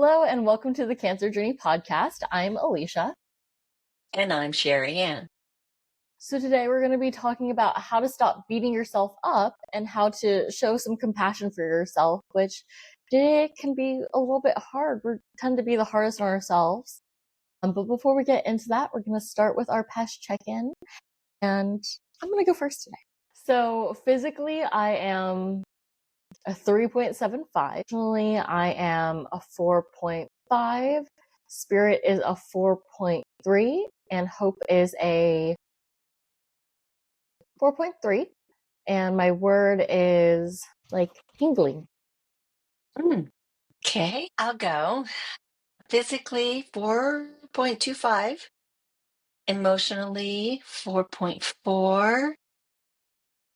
Hello and welcome to the Cancer Journey podcast. I'm Alicia. And I'm Sherry Ann. So today we're going to be talking about how to stop beating yourself up and how to show some compassion for yourself, which it can be a little bit hard. We tend to be the hardest on ourselves. But before we get into that, we're going to start with our PESH check-in. And I'm going to go first today. So physically, I am a 3.75. Emotionally, I am a 4.5. Spirit is a 4.3. And hope is a 4.3. And my word is like tingling. Okay, I'll go. Physically, 4.25. Emotionally, 4.4.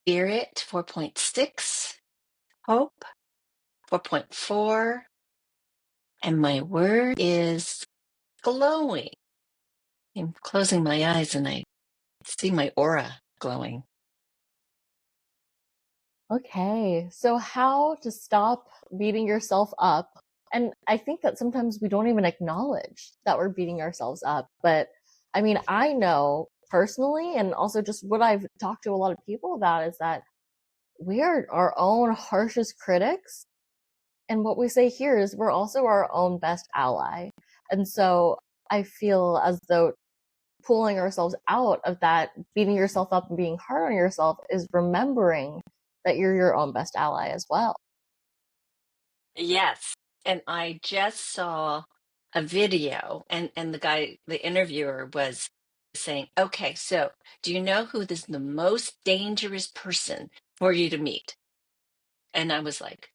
Spirit, 4.6. Hope, 4.4. And my word is glowing. I'm closing my eyes and I see my aura glowing. Okay, so how to stop beating yourself up? And I think that sometimes we don't even acknowledge that we're beating ourselves up. But I mean, I know personally, and also just what I've talked to a lot of people about is that we are our own harshest critics. And what we say here is we're also our own best ally. And so I feel as though pulling ourselves out of that, beating yourself up and being hard on yourself is remembering that you're your own best ally as well. Yes. And I just saw a video and the interviewer was saying, okay, so do you know who is the most dangerous person for you to meet? And I was like,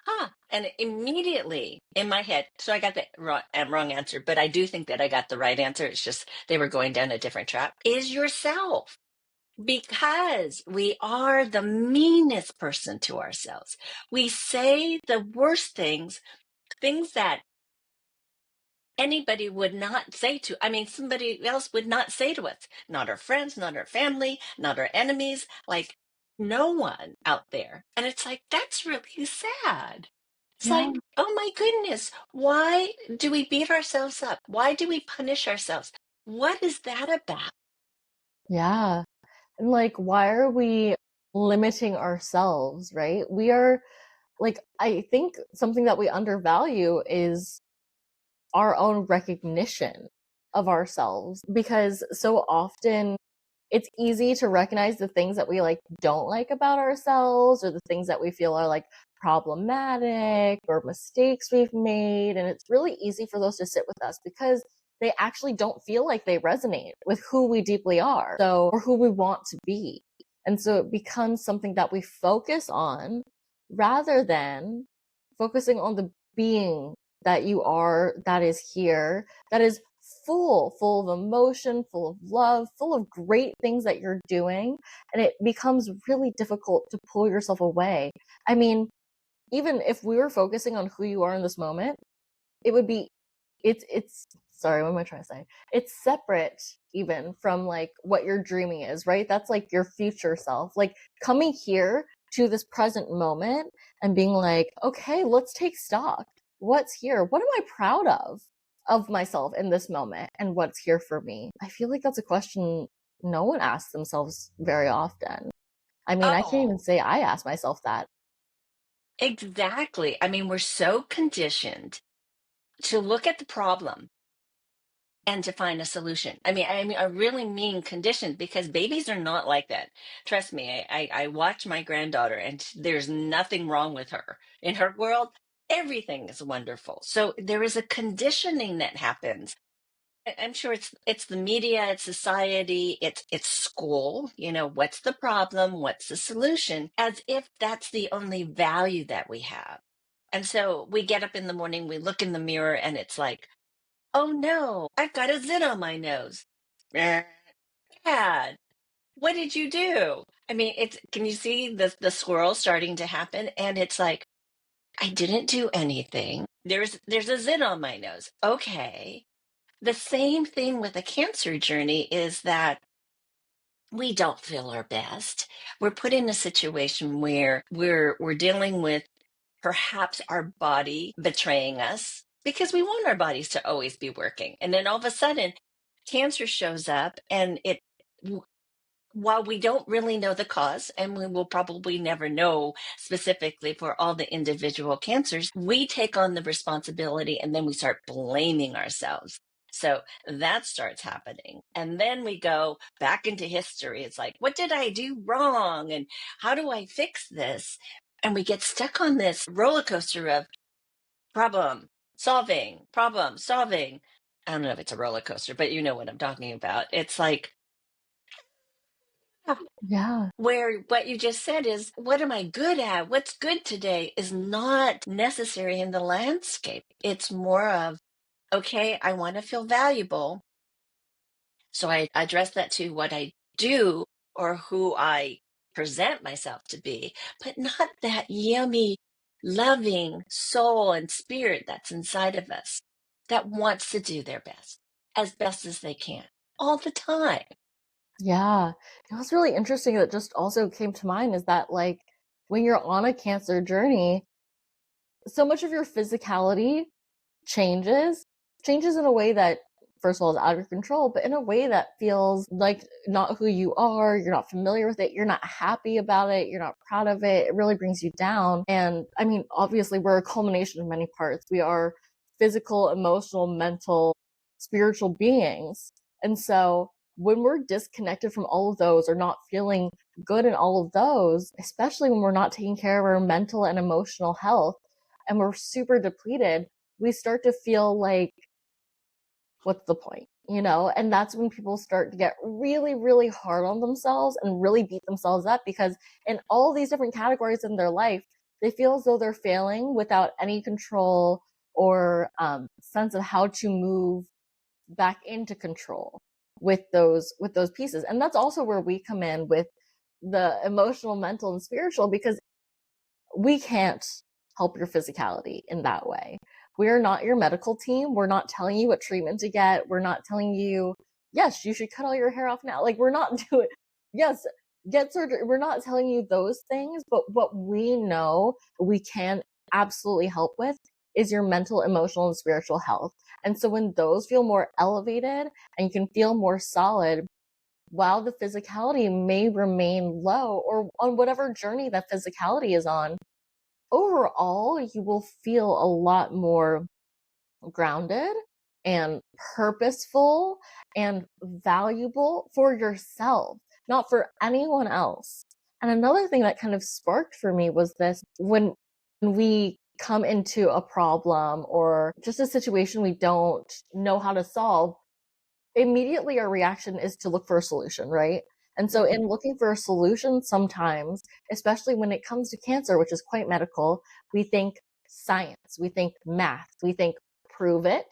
huh. And immediately in my head, so I got the wrong answer, but I do think that I got the right answer. It's just they were going down a different track. Is yourself. Because we are the meanest person to ourselves. We say the worst things that anybody would not say to. I mean, somebody else would not say to us. Not our friends, not our family, not our enemies, like no one out there. And it's like, that's really sad. It's Yeah. like, oh my goodness, why do we beat ourselves up? Why do we punish ourselves? What is that about? Yeah. And like, why are we limiting ourselves, right? We are like, I think something that we undervalue is our own recognition of ourselves because so often it's easy to recognize the things that we like don't like about ourselves or the things that we feel are like problematic or mistakes we've made, and it's really easy for those to sit with us because they actually don't feel like they resonate with who we deeply are, so or who we want to be. And so it becomes something that we focus on rather than focusing on the being that you are, that is here, that is full of emotion, full of love, full of great things that you're doing. And it becomes really difficult to pull yourself away. I mean, even if we were focusing on who you are in this moment, it would be, it's, sorry, what am I trying to say? It's separate even from like what your dreaming is, right? That's like your future self. Like coming here to this present moment and being like, okay, let's take stock. What's here? What am I proud of myself in this moment and what's here for me? I feel like that's a question no one asks themselves very often. I mean, I can't even Oh, say I ask myself that. exactly. I mean, we're so conditioned to look at the problem and to find a solution. I mean, I really mean conditioned because babies are not like that. Trust me, I watch my granddaughter and there's nothing wrong with her. In her world, everything is wonderful. So there is a conditioning that happens. I'm sure it's the media, it's society, it's school. You know, what's the problem? What's the solution? As if that's the only value that we have. And so we get up in the morning, we look in the mirror, and it's like, oh no, I've got a zit on my nose. Eh, Dad, what did you do? I mean, it's can you see the swirl starting to happen? And it's like, I didn't do anything. There's a zit on my nose. Okay. The same thing with a cancer journey is that we don't feel our best. We're put in a situation where we're dealing with perhaps our body betraying us. because we want our bodies to always be working. And then all of a sudden, cancer shows up, and while we don't really know the cause, and we will probably never know specifically for all the individual cancers, we take on the responsibility and then we start blaming ourselves. So that starts happening. And then we go back into history. It's like, what did I do wrong? And how do I fix this? And we get stuck on this roller coaster of problem solving, problem solving. I don't know if it's a roller coaster, but you know what I'm talking about. It's like, Yeah. where what you just said is, what am I good at? What's good today is not necessary in the landscape. It's more of, okay, I want to feel valuable. So I address that to what I do or who I present myself to be, but not that yummy, loving soul and spirit that's inside of us that wants to do their best as best as they can all the time. Yeah. What's really interesting that just also came to mind is that, like, when you're on a cancer journey, so much of your physicality changes, changes in a way that, first of all, is out of your control, but in a way that feels like not who you are. You're not familiar with it. You're not happy about it. You're not proud of it. It really brings you down. And I mean, obviously, we're a culmination of many parts. We are physical, emotional, mental, spiritual beings. And so when we're disconnected from all of those or not feeling good in all of those, especially when we're not taking care of our mental and emotional health and we're super depleted, we start to feel like, what's the point? You know, and that's when people start to get really, really hard on themselves and really beat themselves up because in all these different categories in their life, they feel as though they're failing without any control or sense of how to move back into control with those pieces. And that's also where we come in with the emotional, mental, and spiritual, because we can't help your physicality in that way. We are not your medical team. We're not telling you what treatment to get. We're not telling you, yes, you should cut all your hair off now. Like, we're not doing, yes, get surgery. We're not telling you those things. But what we know we can absolutely help with is your mental, emotional, and spiritual health. And so when those feel more elevated and you can feel more solid, while the physicality may remain low or on whatever journey that physicality is on, overall, you will feel a lot more grounded and purposeful and valuable for yourself, not for anyone else. And another thing that kind of sparked for me was this: when we come into a problem or just a situation we don't know how to solve, immediately our reaction is to look for a solution, right? And so Mhm. in looking for a solution, sometimes, especially when it comes to cancer, which is quite medical, we think science, we think math, we think prove it,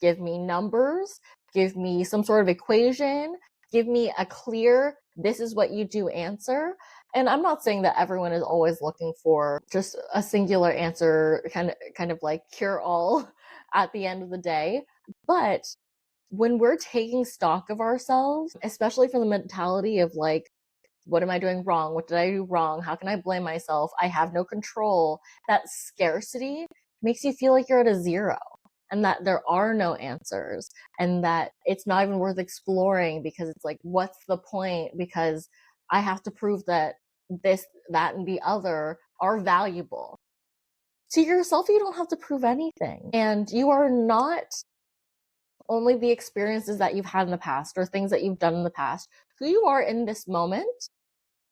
give me numbers, give me some sort of equation, give me a clear, this is what you do answer. And I'm not saying that everyone is always looking for just a singular answer, kind of like cure all at the end of the day. But when we're taking stock of ourselves, especially from the mentality of like, what am I doing wrong? What did I do wrong? How can I blame myself? I have no control. That scarcity makes you feel like you're at a zero and that there are no answers and that it's not even worth exploring because it's like, what's the point? Because I have to prove that this, that, and the other are valuable. To yourself, you don't have to prove anything. And you are not only the experiences that you've had in the past or things that you've done in the past. Who you are in this moment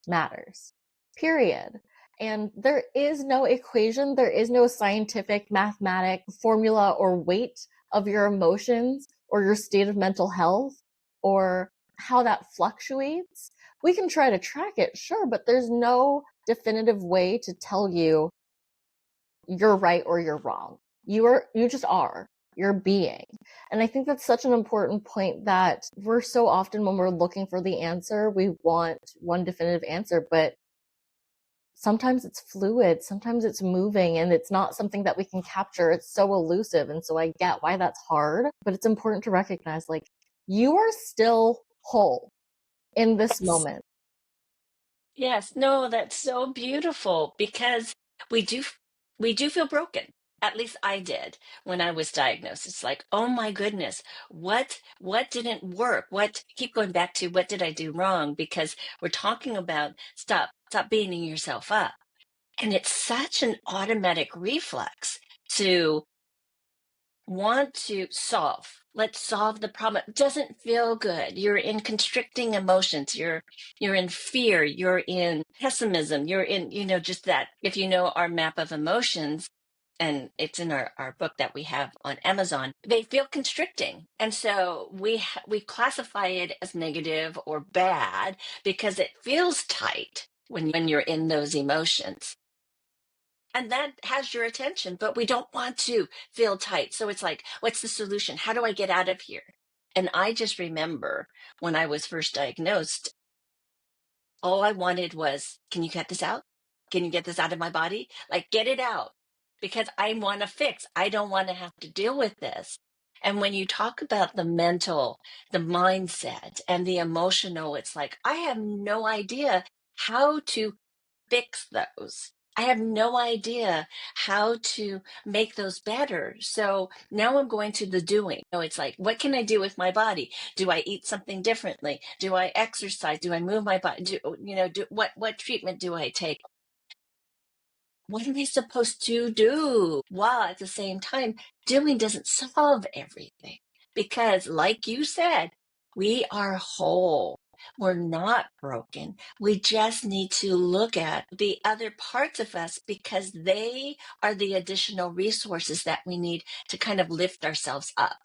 matters, period. And there is no equation, there is no scientific, mathematic formula or weight of your emotions or your state of mental health or how that fluctuates. We can try to track it, sure, but there's no definitive way to tell you you're right or you're wrong. You just are. You're being. And I think that's such an important point that we're so often when we're looking for the answer, we want one definitive answer, but sometimes it's fluid, sometimes it's moving and it's not something that we can capture. It's so elusive. And so I get why that's hard, but it's important to recognize like you are still whole in this Yes. moment. Yes. No, that's so beautiful because we do we do feel broken. At least I did when I was diagnosed. It's like, oh my goodness, what didn't work? What keep going back to what did I do wrong? Because we're talking about stop beating yourself up. And it's such an automatic reflex to want to solve. Let's solve the problem. It doesn't feel good. You're in constricting emotions. You're in fear. You're in pessimism. You're in, just that. If you know our map of emotions, and it's in our book that we have on Amazon, they feel constricting. And so we classify it as negative or bad because it feels tight when you're in those emotions. And that has your attention, but we don't want to feel tight. So it's like, what's the solution? How do I get out of here? And I just remember when I was first diagnosed, all I wanted was, can you get this out? Can you get this out of my body? Like, get it out because I want to fix. I don't want to have to deal with this. And when you talk about the mental, the mindset, and the emotional, it's like, I have no idea how to fix those. I have no idea how to make those better. So now I'm going to the doing. It's like, what can I do with my body? Do I eat something differently? Do I exercise? Do I move my body? What treatment do I take? What am I supposed to do? While at the same time, doing doesn't solve everything. Because, like you said, we are whole. We're not broken. We just need to look at the other parts of us because they are the additional resources that we need to kind of lift ourselves up.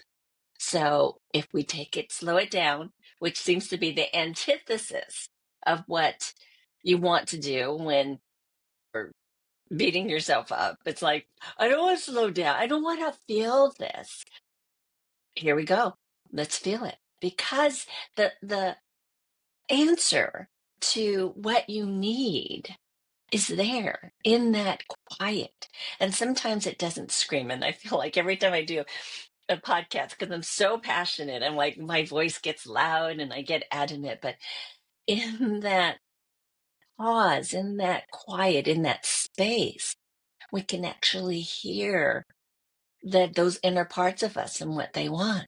So if we take it, slow it down, which seems to be the antithesis of what you want to do when you're beating yourself up. It's like, I don't want to slow down. I don't want to feel this. Here we go. Let's feel it. Because the answer to what you need is there in that quiet. And sometimes it doesn't scream. And I feel like every time I do a podcast, because I'm so passionate, I'm like, my voice gets loud and I get adamant. But in that pause, in that quiet, in that space, we can actually hear those inner parts of us and what they want.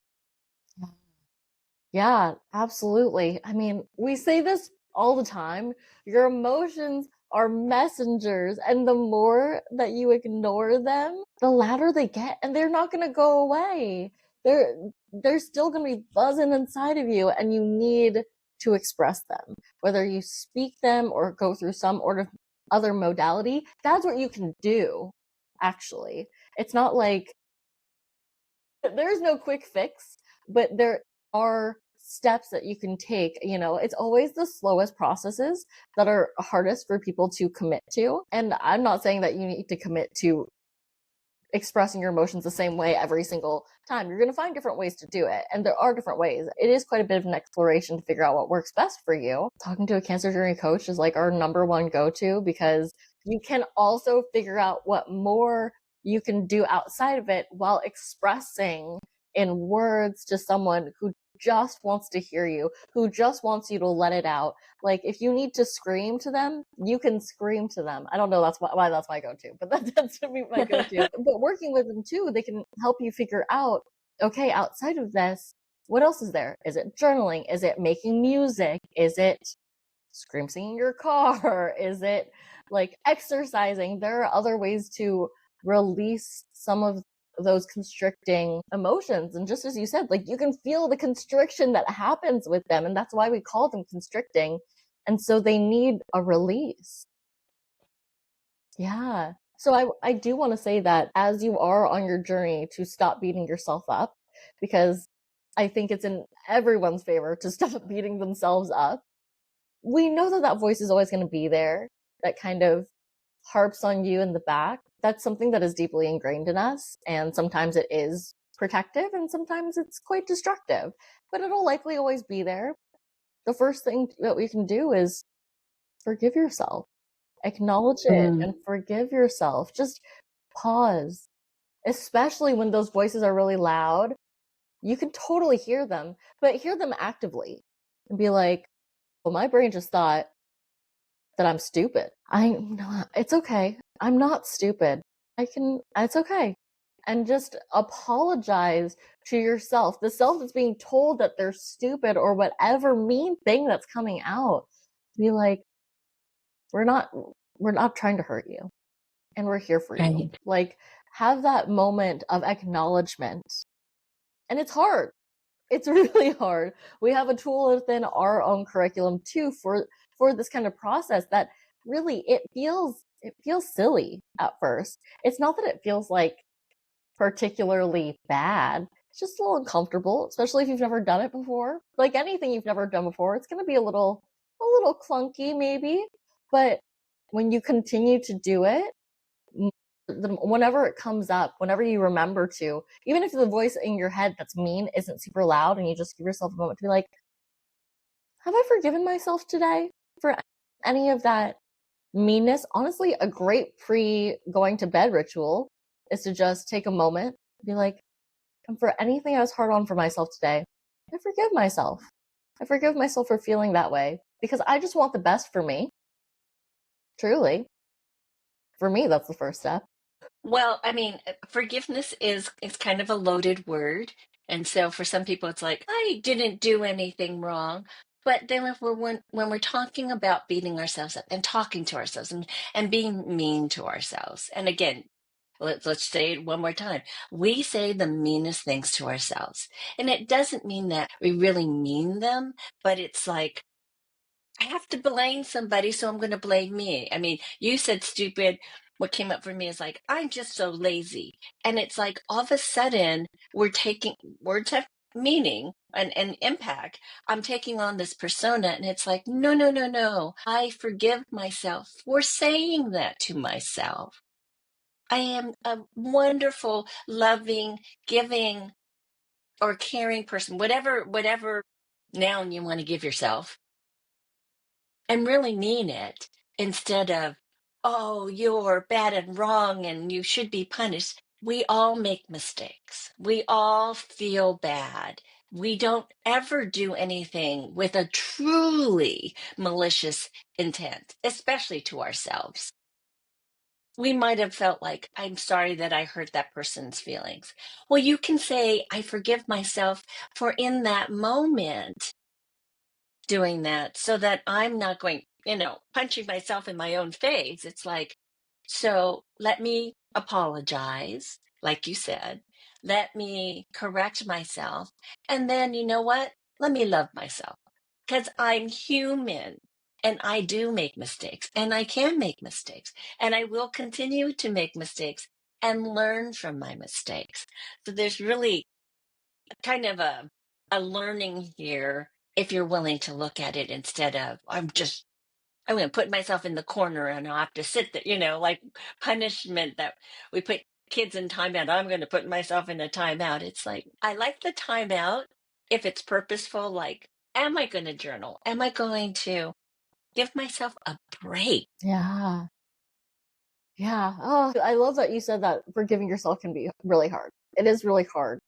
Yeah, absolutely. I mean, we say this all the time. Your emotions are messengers, and the more that you ignore them, the louder they get, and they're not going to go away. They're they're still going to be buzzing inside of you, and you need to express them. Whether you speak them or go through some other modality, that's what you can do, actually. It's not like there's no quick fix, but there are steps that you can take. It's always the slowest processes that are hardest for people to commit to. And I'm not saying that you need to commit to expressing your emotions the same way every single time. You're going to find different ways to do it. And there are different ways. It is quite a bit of an exploration to figure out what works best for you. Talking to a cancer journey coach is like our number one go-to because you can also figure out what more you can do outside of it while expressing in words to someone who just wants to hear you, who just wants you to let it out. Like if you need to scream to them, you can scream to them. I don't know why that's my go-to, but that's my go-to. But working with them too, they can help you figure out, okay, outside of this, what else is there? Is it journaling? Is it making music? Is it scream singing in your car? Is it like exercising? There are other ways to release some of those constricting emotions. And just as you said, like you can feel the constriction that happens with them. And that's why we call them constricting. And so they need a release. Yeah. So I do want to say that as you are on your journey to stop beating yourself up, because I think it's in everyone's favor to stop beating themselves up. We know that that voice is always going to be there, that kind of harps on you in the back. That's something that is deeply ingrained in us. And sometimes it is protective and sometimes it's quite destructive, but it'll likely always be there. The first thing that we can do is forgive yourself, acknowledge it Mm. and forgive yourself. Just pause, especially when those voices are really loud. You can totally hear them, but hear them actively and be like, well, my brain just thought that I'm stupid. I'm not. It's okay. I'm not stupid. It's okay. and just apologize to yourself, the self that's being told that they're stupid or whatever mean thing that's coming out. Be like, we're not we're not trying to hurt you, and we're here for you. Right. Like, have that moment of acknowledgement. And it's hard. It's really hard. We have a tool within our own curriculum too for this kind of process that really it feels silly at first. It's not that it feels like particularly bad. It's just a little uncomfortable, especially if you've never done it before. Like anything you've never done before, it's going to be a little clunky maybe, but when you continue to do it, whenever it comes up, whenever you remember to, even if the voice in your head that's mean isn't super loud and you just give yourself a moment to be like, have I forgiven myself today for any of that meanness? Honestly, a great pre going to bed ritual is to just take a moment, be like, and for anything I was hard on for myself today, I forgive myself. I forgive myself for feeling that way because I just want the best for me. Truly. For me, that's the first step. Well, I mean, forgiveness is kind of a loaded word, and so for some people, it's like I didn't do anything wrong. But then, if we're when we're talking about beating ourselves up and talking to ourselves and being mean to ourselves, and again, let's say it one more time, we say the meanest things to ourselves, and it doesn't mean that we really mean them, but it's like I have to blame somebody, so I'm going to blame me. I mean, you said stupid. What came up for me is like, I'm just so lazy. And it's like all of a sudden, we're taking words have meaning and impact. I'm taking on this persona, and it's like, no, no, no, no. I forgive myself for saying that to myself. I am a wonderful, loving, giving, or caring person, whatever noun you want to give yourself and really mean it instead of, oh, you're bad and wrong and you should be punished. We all make mistakes. We all feel bad. We don't ever do anything with a truly malicious intent, especially to ourselves. We might have felt like, I'm sorry that I hurt that person's feelings. Well, you can say, I forgive myself for in that moment doing that so that I'm not going, punching myself in my own face. It's like, so let me apologize, like you said. Let me correct myself. And then, you know what? Let me love myself because I'm human and I do make mistakes and I can make mistakes and I will continue to make mistakes and learn from my mistakes. So there's really kind of a learning here if you're willing to look at it instead of I'm going to put myself in the corner and I'll have to sit there, like punishment that we put kids in timeout. I'm going to put myself in a timeout. It's like I like the timeout if it's purposeful. Like, am I going to journal? Am I going to give myself a break? Yeah. Yeah. Oh, I love that you said that forgiving yourself can be really hard. It is really hard.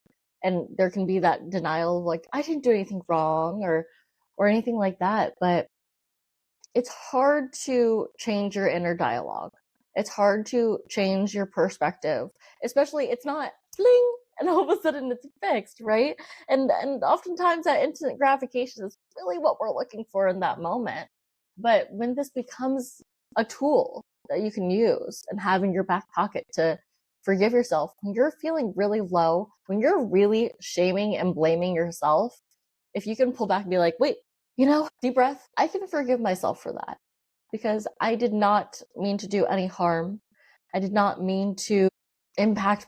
And there can be that denial of like, I didn't do anything wrong or anything like that. But it's hard to change your inner dialogue. It's hard to change your perspective, especially it's not bling and all of a sudden it's fixed, right? And oftentimes that instant gratification is really what we're looking for in that moment. But when this becomes a tool that you can use and have in your back pocket to forgive yourself when you're feeling really low, when you're really shaming and blaming yourself, if you can pull back and be like, wait, deep breath, I can forgive myself for that because I did not mean to do any harm. I did not mean to impact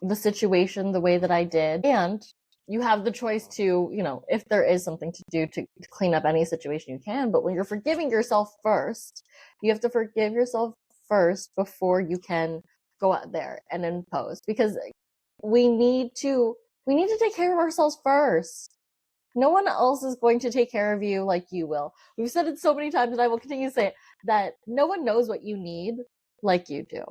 the situation the way that I did. And you have the choice to, if there is something to do to clean up any situation, you can. But when you're forgiving yourself first, you have to forgive yourself first before you can go out there and impose because we need to we need to take care of ourselves first. No one else is going to take care of you like you will. We've said it so many times, and I will continue to say it, that no one knows what you need like you do.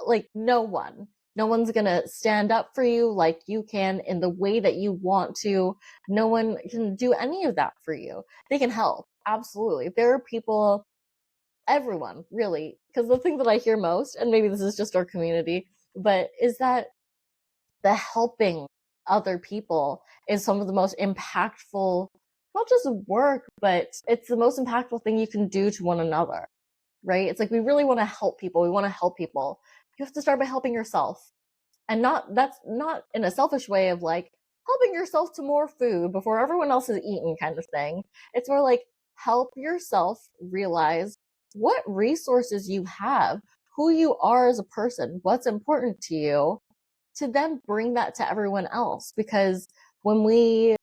Like, no one. No one's going to stand up for you like you can in the way that you want to. No one can do any of that for you. They can help. Absolutely. There are people, everyone, really, because the thing that I hear most, and maybe this is just our community, but is that the helping other people is some of the most impactful, not just work, but it's the most impactful thing you can do to one another, right? It's like we really want to help people. We want to help people. You have to start by helping yourself. And not that's not in a selfish way of like helping yourself to more food before everyone else has eaten kind of thing. It's more like help yourself realize what resources you have, who you are as a person, what's important to you, to then bring that to everyone else. Because when we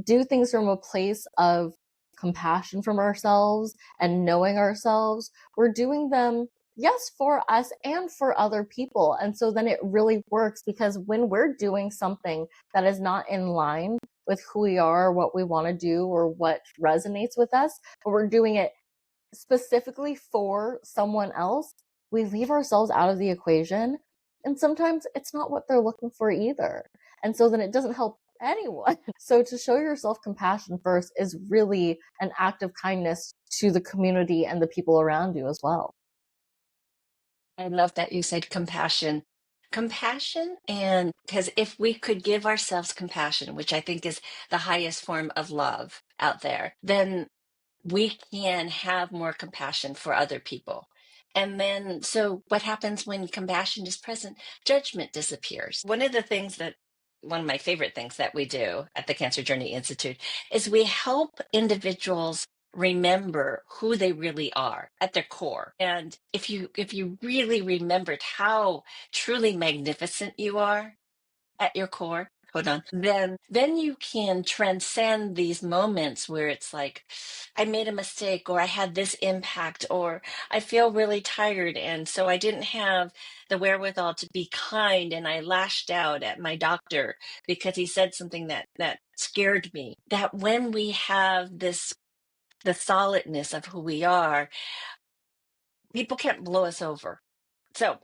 do things from a place of compassion from ourselves and knowing ourselves, we're doing them, yes, for us and for other people. And so then it really works, because when we're doing something that is not in line with who we are, what we want to do, or what resonates with us, but we're doing it specifically for someone else, we leave ourselves out of the equation. And sometimes it's not what they're looking for either. And so then it doesn't help anyone. So to show yourself compassion first is really an act of kindness to the community and the people around you as well. I love that you said compassion. Compassion, and because if we could give ourselves compassion, which I think is the highest form of love out there, then we can have more compassion for other people. And then, so what happens when compassion is present? Judgment disappears. One of my favorite things that we do at the Cancer Journey Institute is we help individuals remember who they really are at their core. And if you really remembered how truly magnificent you are at your core, hold on, then you can transcend these moments where it's like, I made a mistake, or I had this impact, or I feel really tired, and so I didn't have the wherewithal to be kind, and I lashed out at my doctor because he said something that scared me. That when we have this, the solidness of who we are, people can't blow us over. So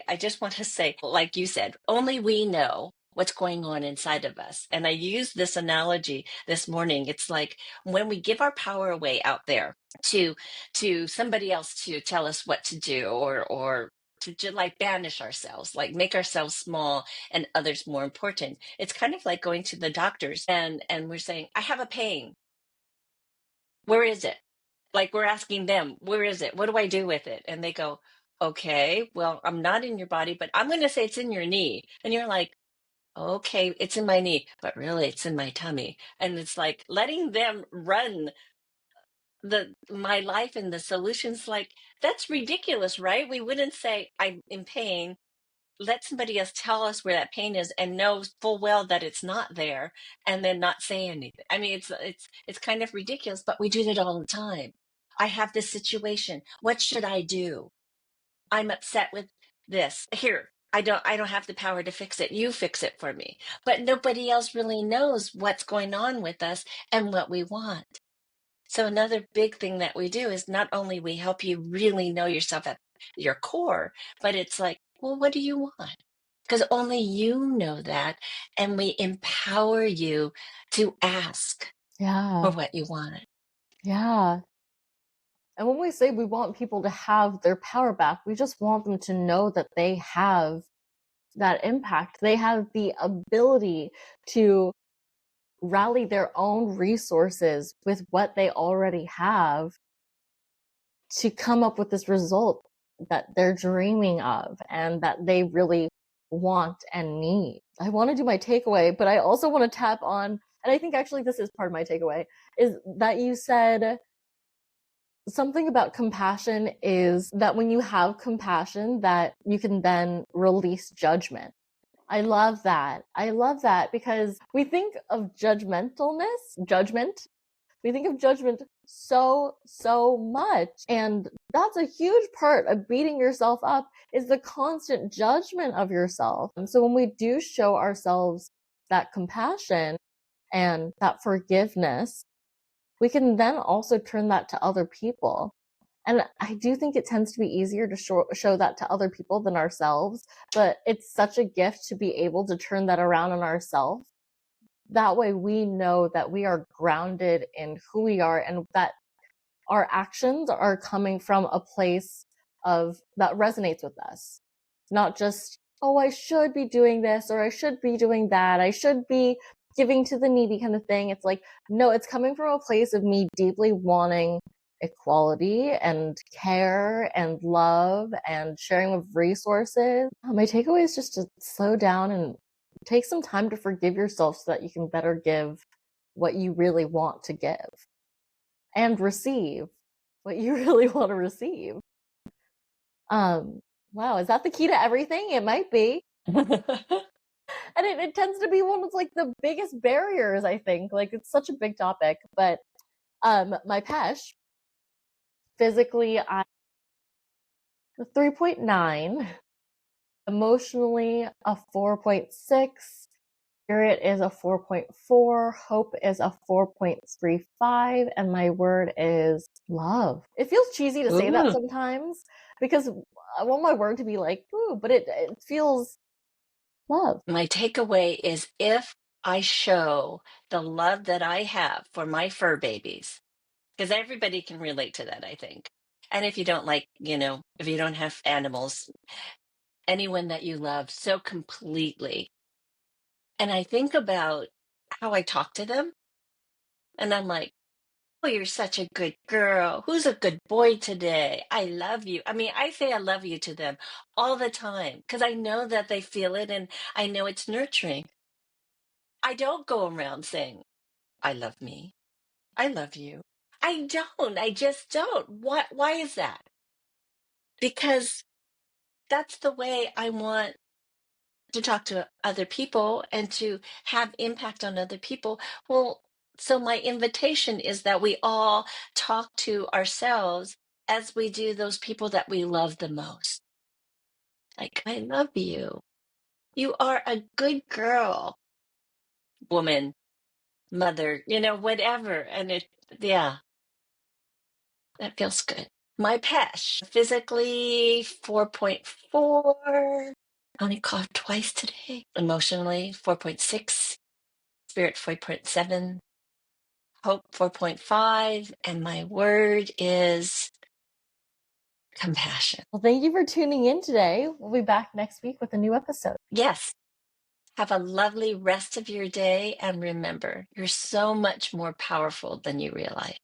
I just want to say, like you said, only we know what's going on inside of us. And I used this analogy this morning. It's like when we give our power away out there to somebody else to tell us what to do, or to like banish ourselves, like make ourselves small and others more important. It's kind of like going to the doctors and we're saying, I have a pain. Where is it? Like we're asking them, where is it? What do I do with it? And they go, okay, well, I'm not in your body, but I'm going to say it's in your knee. And you're like, okay, it's in my knee, but really it's in my tummy. And it's like letting them run the my life and the solutions. Like, that's ridiculous, right? We wouldn't say I'm in pain. Let somebody else tell us where that pain is and know full well that it's not there, and then not say anything. I mean, it's kind of ridiculous, but we do it all the time. I have this situation. What should I do? I'm upset with this. Here, I don't have the power to fix it. You fix it for me. But nobody else really knows what's going on with us and what we want. So another big thing that we do is not only we help you really know yourself at your core, but it's like, well, what do you want? Because only you know that. And we empower you to ask for Yeah. what you want. Yeah. And when we say we want people to have their power back, we just want them to know that they have that impact. They have the ability to rally their own resources with what they already have to come up with this result that they're dreaming of and that they really want and need. I want to do my takeaway, but I also want to tap on, and I think actually this is part of my takeaway, is that you said something about compassion is that when you have compassion, that you can then release judgment. I love that. I love that because we think of judgment. We think of judgment so much. And that's a huge part of beating yourself up, is the constant judgment of yourself. And so when we do show ourselves that compassion and that forgiveness, we can then also turn that to other people. And I do think it tends to be easier to show that to other people than ourselves, but it's such a gift to be able to turn that around on ourselves. That way we know that we are grounded in who we are and that our actions are coming from a place of that resonates with us, not just oh, I should be doing this or I should be doing that. I should be giving to the needy kind of thing. It's like, no, it's coming from a place of me deeply wanting equality and care and love and sharing of resources. My takeaway is just to slow down and take some time to forgive yourself so that you can better give what you really want to give and receive what you really want to receive. Um, wow, is that the key to everything? It might be. And it tends to be one of like the biggest barriers, I think. Like it's such a big topic. But my PESH, physically I'm a 3.9, emotionally a 4.6, spirit is a 4.4, hope is a 4.35, and my word is love. It feels cheesy to say that Ooh. sometimes because I want my word to be like, ooh, but it feels love. My takeaway is if I show the love that I have for my fur babies, because everybody can relate to that, I think. And if you don't like, if you don't have animals, anyone that you love so completely. And I think about how I talk to them, and I'm like, oh, you're such a good girl. Who's a good boy today? I love you. I mean, I say I love you to them all the time because I know that they feel it and I know it's nurturing. I don't go around saying, I love me. I love you. I don't. I just don't. Why is that? Because that's the way I want to talk to other people and to have impact on other people. Well, so my invitation is that we all talk to ourselves as we do those people that we love the most. Like, I love you. You are a good girl, woman, mother, whatever. And yeah, that feels good. My PESH, physically 4.4. Only coughed twice today. Emotionally 4.6. Spirit 4.7. Hope 4.5. And my word is compassion. Well, thank you for tuning in today. We'll be back next week with a new episode. Yes. Have a lovely rest of your day. And remember, you're so much more powerful than you realize.